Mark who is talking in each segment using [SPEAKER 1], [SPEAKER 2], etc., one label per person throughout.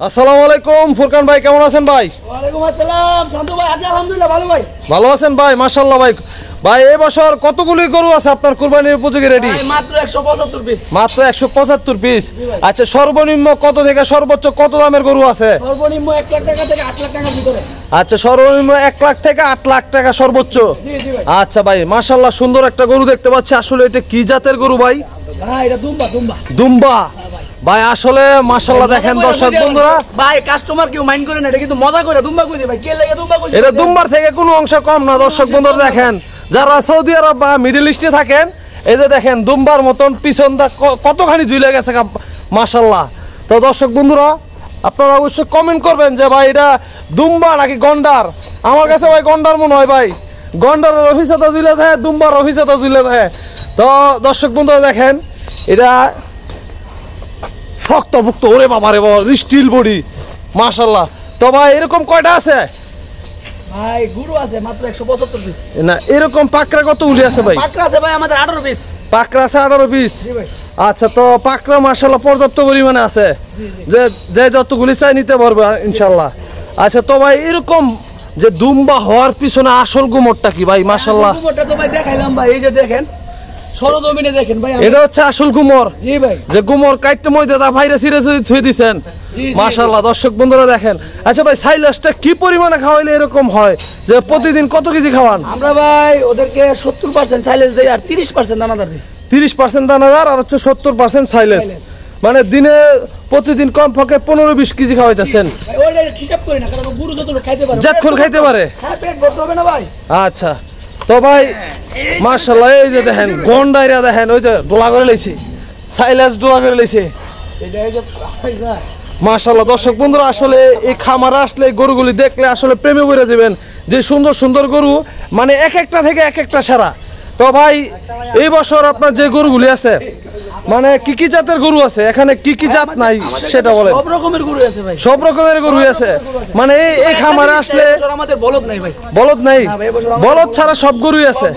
[SPEAKER 1] আসসালামু আলাইকুম ফুরকান ভাই, কেমন আছেন ভাই?
[SPEAKER 2] ওয়ালাইকুম আসসালাম শান্তু ভাই, আছি আলহামদুলিল্লাহ ভালো ভাই।
[SPEAKER 1] ভালো আছেন ভাই? মাশাআল্লাহ ভাই। ভাই এই বছর কতগুলি গরু আছে আপনার কুরবানির উপযোগী রেডি?
[SPEAKER 2] ভাই মাত্র 175 পিস।
[SPEAKER 1] মাত্র 175 পিস। আচ্ছা, সর্বনিম্ন কত থেকে সর্বোচ্চ কত দামের গরু আছে?
[SPEAKER 2] সর্বনিম্ন 1 লাখ টাকা থেকে 8 লাখ টাকার ভিতরে।
[SPEAKER 1] আচ্ছা, সর্বনিম্ন 1 লাখ থেকে 8 লাখ টাকা সর্বোচ্চ।
[SPEAKER 2] জি জি ভাই।
[SPEAKER 1] আচ্ছা ভাই, মাশাআল্লাহ সুন্দর একটা গরু দেখতে পাচ্ছি। আসলে এটা কি জাতের গরু ভাই?
[SPEAKER 2] ভাই এটা দুম্বা দুম্বা।
[SPEAKER 1] দুম্বা ভাই, আসলে মাশাআল্লাহ দেখেন দর্শক বন্ধুরা,
[SPEAKER 2] ভাই কাস্টমার কেউ মাইন্ড করে না, এটা কিন্তু মজা করে দুম্বা কই ভাই, কে লাগে দুম্বা কই?
[SPEAKER 1] এটা দুম্বার থেকে কোনো অংশ কম না দর্শক বন্ধুরা। দেখেন যারা সৌদি আরব বা মিডল ইস্টে থাকেন, এই যে দেখেন দুম্বার মতন পিছনটা কতখানি ঝুলে গেছে মাশাআল্লাহ। তো দর্শক বন্ধুরা, আপনারা অবশ্যই কমেন্ট করবেন যে ভাই এটা দুম্বা নাকি গন্ডার। আমার কাছে ভাই গন্ডার মনে হয় ভাই, গন্ডারের অফিসে তো ঝুলে থাকে, দুম্বার অফিসে তো ঝুলে থাকে। তো দর্শক বন্ধুরা দেখেন এটা শক্তভুক্ত, ওরে বাবা রে বাবা, স্টিল বডি মাশাআল্লাহ। তো ভাই এরকম কয়টা আছে?
[SPEAKER 2] ভাই গুরু আছে মাত্র 175 পিস।
[SPEAKER 1] না, এরকম পাকড়া কত উলি আছে ভাই?
[SPEAKER 2] পাকড়া আছে ভাই আমাদের 18 পিস।
[SPEAKER 1] পাকড়া আছে 18 পিস।
[SPEAKER 2] জি ভাই।
[SPEAKER 1] আচ্ছা, তো পাকড়া মাশাআল্লাহ পর্যাপ্ত পরিমাণে আছে, যে যতগুলি চাই নিতে পারবে ইনশাআল্লাহ। আচ্ছা, তো ভাই এরকম যে দুম্বা হওয়ার পিছনে আসল গুমরটা কি ভাই? মাশাআল্লাহ
[SPEAKER 2] গুমরটা তো ভাই দেখাইলাম ভাই, এই যে দেখেন সরজমিনে দেখেন ভাই।
[SPEAKER 1] এটা হচ্ছে আসল গুমর।
[SPEAKER 2] জি ভাই।
[SPEAKER 1] যে গুমর কাইটে ময়দা ভাইরে সিরে থুই দিছেন মাশাআল্লাহ দর্শক বন্ধুরা দেখেন। আচ্ছা ভাই, সাইলেসটা কি পরিমাণে খাওয়াইলে এরকম হয় যে প্রতিদিন কত কেজি খাওয়ান?
[SPEAKER 2] আমরা ভাই ওদেরকে 70% সাইলেন্স দেই আর 30% দানাদার দিই।
[SPEAKER 1] 30% দানাদার আর হচ্ছে 70% সাইলেস। মানে দিনে প্রতিদিন কমপক্ষে 15-20 কেজি খাওয়াইতেছেন।
[SPEAKER 2] ভাই ওইটা হিসাব করি না, কারণ গরু যতটুকু খাইতে পারে
[SPEAKER 1] যতক্ষণ খাইতে পারে।
[SPEAKER 2] হ্যাঁ, পেট ভরতে হবে না ভাই।
[SPEAKER 1] আচ্ছা, তো ভাই মাশাআল্লাহ এই যে দেখেন গন্ডাইরা দেখেন, ওই যে ডোলা করে লইছে, সাইলেস ডোলা করে লইছে
[SPEAKER 2] এটা এই যে
[SPEAKER 1] মাশাআল্লাহ দর্শক বন্ধুরা। আসলে এই খামারে আসলে গরুগুলি দেখলে আসলে প্রেমে পড়ে যাবেন, যে সুন্দর সুন্দর গরু, মানে এক একটা থেকে এক একটা সেরা। তো ভাই এই বছর আপনার যে গরুগুলি আছে, মানে কি কি জাতের গরু আছে এখানে, কি কি জাত নাই সেটা বলেন।
[SPEAKER 2] সব রকমের গরু আছে ভাই,
[SPEAKER 1] সব রকমের গরু আছে। মানে এই খামারে আসলে
[SPEAKER 2] আমাদের বলদ নাই ভাই,
[SPEAKER 1] বলদ নাই,
[SPEAKER 2] না ভাই, এবছর
[SPEAKER 1] বলদ ছাড়া সব গরুই আছে।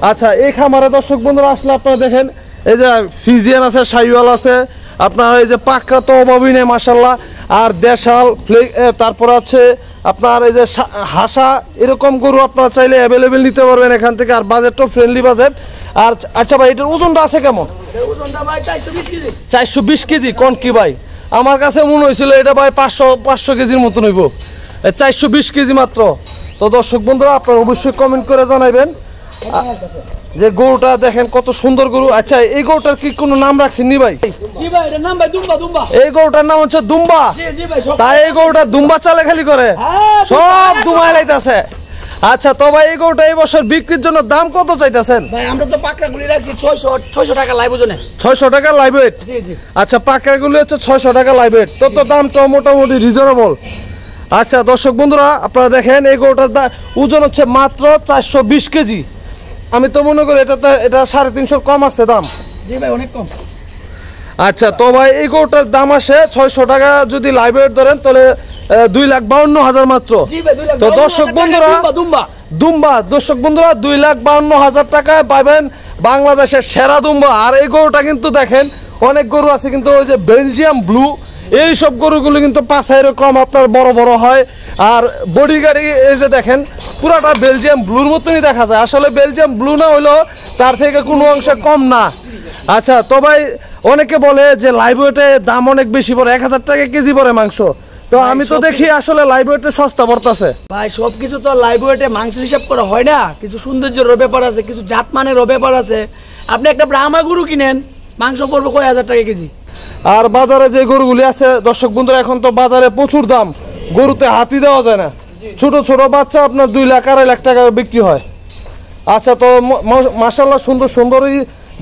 [SPEAKER 1] আচ্ছা, এই খামারে দর্শক বন্ধুরা আসলে আপনারা দেখেন এই যে ফিজিয়ান আছে, শাহিওয়াল আছে, আপনার এই যে পাকড়া তো অভাবই নেই মাশাআল্লাহ, আর দেশাল, তারপর আছে আপনার এই যে হাসা, এরকম গরু আপনারা চাইলে অ্যাভেলেবেল নিতে পারবেন এখান থেকে, আর বাজেটও ফ্রেন্ডলি বাজেট। আর আচ্ছা ভাই, এটার ওজনটা আছে কেমন?
[SPEAKER 2] ওজনটা ভাই 420 কেজি।
[SPEAKER 1] 420 কেজি কোন কি ভাই? আমার কাছে মনে হয়েছিল এটা ভাই 500 কেজির মতন হইব। 420 কেজি মাত্র। তো দর্শক বন্ধুরা, আপনারা অবশ্যই কমেন্ট করে জানাবেন যে গরুটা দেখেন কত সুন্দর গরু। আচ্ছা, এই গরুটার কি কোনো নাম রাখছেন নি ভাই?
[SPEAKER 2] জি ভাই, এর নাম ভাই দুম্বা দুম্বা।
[SPEAKER 1] এই গরুটার নাম হচ্ছে দুম্বা।
[SPEAKER 2] জি জি ভাই।
[SPEAKER 1] তাই এই গরুটা দুম্বা চালে খালি করে, সব দুমায় লাইতাছে। আচ্ছা, তো ভাই এই গরুটা এই বছর বিক্রির জন্য দাম কত চাইতেছেন?
[SPEAKER 2] ভাই আমরা তো পাকড়াগুলি রাখছি 600 টাকা লাইভ ওজনে।
[SPEAKER 1] 600 টাকা লাইভ ওয়েট।
[SPEAKER 2] জি জি।
[SPEAKER 1] আচ্ছা, পাকড়াগুলি হচ্ছে 600 টাকা লাইভ ওয়েট। তো দামটা মোটামুটি রিজনেবল। আচ্ছা দর্শক বন্ধুরা, আপনারা দেখেন এই গরুটার ওজন হচ্ছে মাত্র 420 কেজি। আমি তো মনে করি এটা 350 কম আছে দাম।
[SPEAKER 2] জি ভাই, অনেক কম।
[SPEAKER 1] আচ্ছা, তো ভাই এই গরুটার দাম আসে 600 টাকা, যদি লাইভ ওয়েট ধরেন তাহলে 2,52,000 মাত্র।
[SPEAKER 2] জি ভাই, 2 লাখ।
[SPEAKER 1] তো দর্শক বন্ধুরা,
[SPEAKER 2] দুম্বা
[SPEAKER 1] দুম্বা দর্শক বন্ধুরা 2,52,000 টাকায় পাবেন বাংলাদেশের সেরা দুম্বা। আর এই গরুটা কিন্তু দেখেন অনেক গরু আছে কিন্তু ওই যে বেলজিয়াম ব্লু, এই সব গরুগুলো কিন্তু পাশে এরকম আপনার বড় বড় হয়, আর বডি গাড়ি এই যে দেখেন পুরাটা বেলজিয়াম ব্লুর মতনই দেখা যায়। আসলে বেলজিয়াম ব্লু না হইলেও তার থেকে কোনো অংশে কম না। আচ্ছা, তো ভাই অনেকে বলে যে লাইভ ওয়েটে দাম অনেক বেশি পড়ে, 1000 টাকা কেজি পড়ে মাংস। তো আমি তো দেখি আসলে লাইভ ওয়েটে সস্তা পড়তেছে
[SPEAKER 2] ভাই। সবকিছু তো লাইভ ওয়েটে মাংস হিসাব করা হয় না, কিছু সৌন্দর্যের ব্যাপার আছে, কিছু জাতমানের ব্যাপার আছে। আপনি একটা ব্রাহ্মা গরু কিনেন, মাংস পড়বে কয় হাজার টাকা কেজি।
[SPEAKER 1] আর বাজারে যে গরুগুলি আছে দর্শক বন্ধুরা, এখন তো বাজারে প্রচুর দাম, গরুতে হাতি দেওয়া যায় না। ছোট ছোট বাচ্চা আপনার 2 লাখ 2.5 লাখ টাকা বিক্রি হয়। আচ্ছা, তো মাশাআল্লাহ সুন্দর সুন্দর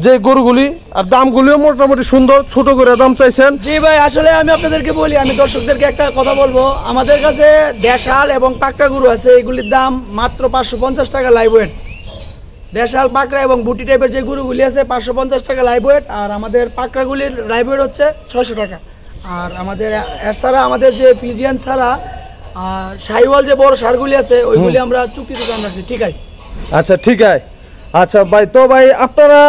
[SPEAKER 1] যে গরুগুলি, আর দামগুলিও মোটামুটি সুন্দর, ছোট করে দাম চাইছেন।
[SPEAKER 2] জি ভাই, আসলে আমি আপনাদেরকে বলি, আমি দর্শকদেরকে একটা কথা বলবো, আমাদের কাছে দেশাল এবং পাকড়া গরু আছে, এগুলির দাম মাত্র 550 টাকা লাইভ ওয়েট। দেশাল, পাকড়া এবং বুটি টাইপের যে গরুগুলি আছে 550 টাকা লাইভ ওয়েট, আর আমাদের পাকড়াগুলির লাইভ ওয়েট হচ্ছে 600 টাকা। আর আমাদের এছাড়া আমাদের যে ফিজিয়ান ছাড়া আর শাহিওয়াল যে বড় সারগুলি আছে ওইগুলি আমরা চুক্তিতে দাম রাখছি। ঠিক আছে?
[SPEAKER 1] আচ্ছা, ঠিক আছে। আচ্ছা ভাই, তো ভাই আপনারা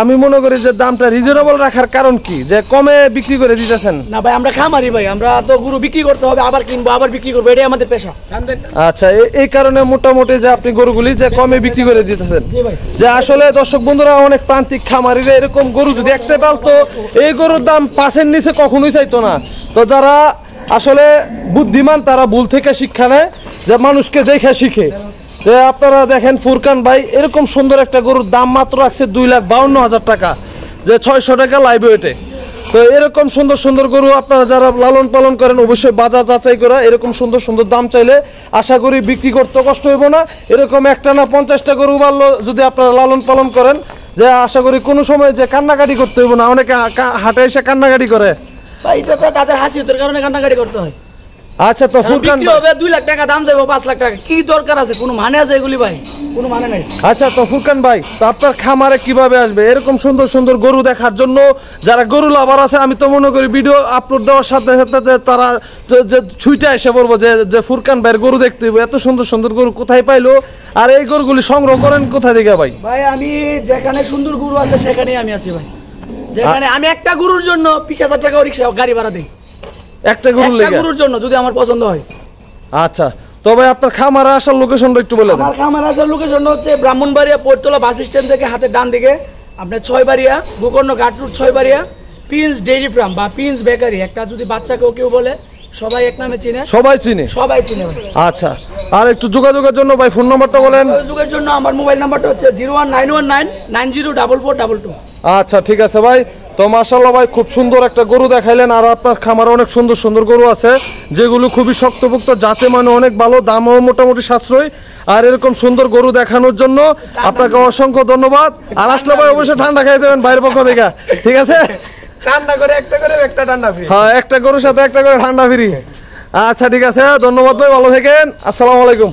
[SPEAKER 1] আমি মনে করি যে দামটা রিজনেবল রাখার কারণ কি, যে কমে বিক্রি করে দিতেছেন?
[SPEAKER 2] না ভাই, আমরা খামারি ভাই, আমরা তো গরু বিক্রি করতে হবে, আবার কিনবো, আবার বিক্রি করবো, এটাই আমাদের পেশা।
[SPEAKER 1] আচ্ছা, এই কারণে মোটামুটি যে আপনি গরুগুলি যে কমে বিক্রি করে দিতেছেন।
[SPEAKER 2] জি ভাই।
[SPEAKER 1] যে আসলে দর্শক বন্ধুরা, অনেক প্রান্তিক খামারিরা এরকম গরু যদি একটাই পালতো, এই গরুর দাম 5-এর নিচে কখনোই চাইতো না। তো যারা আসলে বুদ্ধিমান তারা ভুল থেকে শিক্ষা নেয়, যে মানুষকে দেখে শিখে। যে আপনারা দেখেন ফুরকান ভাই এরকম সুন্দর একটা গরুর দাম মাত্র রাখছে 2,52,000 টাকা, যে 600 টাকা লাইভ ওয়েটে। তো এরকম সুন্দর সুন্দর গরু আপনারা যারা লালন পালন করেন অবশ্যই বাজার যাচাই করা, এরকম সুন্দর সুন্দর দাম চাইলে আশা করি বিক্রি করতে কষ্ট হইব না। এরকম একটা না 50টা গরু পাললো যদি আপনারা লালন পালন করেন, যে আশা করি কোনো সময় যে কান্নাকাটি করতে হইব না। অনেকে হাটে এসে কান্নাকাটি করে
[SPEAKER 2] ভাই, এটা তো তাদের হাসিয়তের কারণে কান্নাকাটি করতে হয়।
[SPEAKER 1] আচ্ছা, তো ফুরকান
[SPEAKER 2] বিক্রি হবে 2 লাখ টাকা, দাম যাবে 5 লাখ টাকা, কি দরকার আছে? কোনো মানে আছে এগুলি ভাই? কোনো মানে নাই।
[SPEAKER 1] আচ্ছা, তো ফুরকান ভাই, তো আপনার খামারে কিভাবে আসবে এরকম সুন্দর সুন্দর গরু দেখার জন্য? যারা গরু লাভার আছে, আমি তো মনে করি ভিডিও আপলোড দেওয়ার সাথে সাথে যে তারা যে ছুইটা এসে বলবো যে ফুরকান ভাইয়ের গরু দেখতে হবে, এত সুন্দর সুন্দর গরু কোথায় পাইলো, আর এই গরুগুলি সংগ্রহ করেন কোথায় থেকে ভাই?
[SPEAKER 2] ভাই আমি যেখানে সুন্দর গরু আছে সেখানেই আমি আছি ভাই। যেখানে আমি একটা গরুর জন্য 20,000 টাকা রিক্সা গাড়ি ভাড়া দিই,
[SPEAKER 1] একটা
[SPEAKER 2] গরুর জন্য, যদি আমার পছন্দ হয়।
[SPEAKER 1] আচ্ছা, তবে আপনার খামারে আসার লোকেশনটা একটু বলে দেন।
[SPEAKER 2] আমার খামার আসার লোকেশন হচ্ছে ব্রাহ্মণবাড়িয়া পৈরতলা বাস স্ট্যান্ড থেকে হাতের ডান দিকে আপনার 6বাড়িয়া গোকর্ণ ঘাট রুট 6বাড়িয়া প্রিন্স ডেইরি ফার্ম বা প্রিন্স বেকারি, একটা যদি বাচ্চাকেও কেউ বলে সবাই এক নামে চিনে,
[SPEAKER 1] সবাই চিনে।
[SPEAKER 2] ভাই।
[SPEAKER 1] আচ্ছা, আর একটু যোগাযোগের জন্য ভাই ফোন নাম্বারটা বলেন।
[SPEAKER 2] যোগাযোগের জন্য আমার মোবাইল নাম্বারটা হচ্ছে 01919904422।
[SPEAKER 1] আচ্ছা, ঠিক আছে ভাই। তো মাশাআল্লাহ ভাই, খুব সুন্দর একটা গরু দেখাইলেন, আর আপনার খামারে অনেক সুন্দর সুন্দর গরু আছে যেগুলো খুবই শক্তপোক্ত, জাতে মানে অনেক ভালো, দামও মোটামুটি সাশ্রয়ী। আর এরকম সুন্দর গরু দেখানোর জন্য আপনাকে অসংখ্য ধন্যবাদ। আর আসলে ভাই অবশ্যই ঠান্ডা খাই যাবেন বাইরের পক্ষ থেকে, ঠিক আছে?
[SPEAKER 2] ঠান্ডা করে একটা ঠান্ডা ফ্রি।
[SPEAKER 1] হ্যাঁ, একটা গরুর সাথে একটা করে ঠান্ডা ফ্রি। আচ্ছা, ঠিক আছে, ধন্যবাদ ভাই, ভালো থাকেন, আসসালামু আলাইকুম।